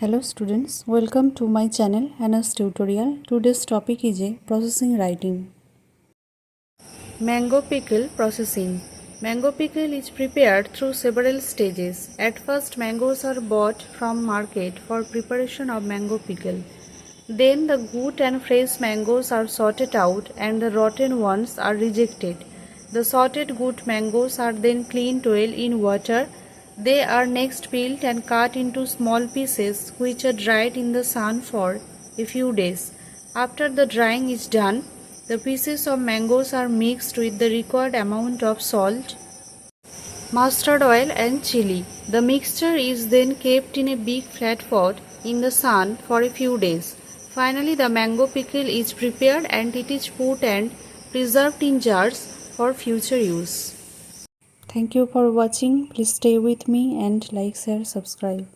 Hello students, welcome to my channel Hannah's tutorial. Today's topic is a processing writing. Mango pickle processing. Mango pickle is prepared through several stages. At first, mangoes are bought from market for preparation of mango pickle. Then the good and fresh mangoes are sorted out and the rotten ones are rejected. The sorted good mangoes are then cleaned well in water. They are next peeled and cut into small pieces which are dried in the sun for a few days. After the drying is done, the pieces of mangoes are mixed with the required amount of salt, mustard oil and chili. The mixture is then kept in a big flat pot in the sun for a few days. Finally, the mango pickle is prepared and it is put and preserved in jars for future use. Thank you for watching. Please stay with me and like, share, subscribe.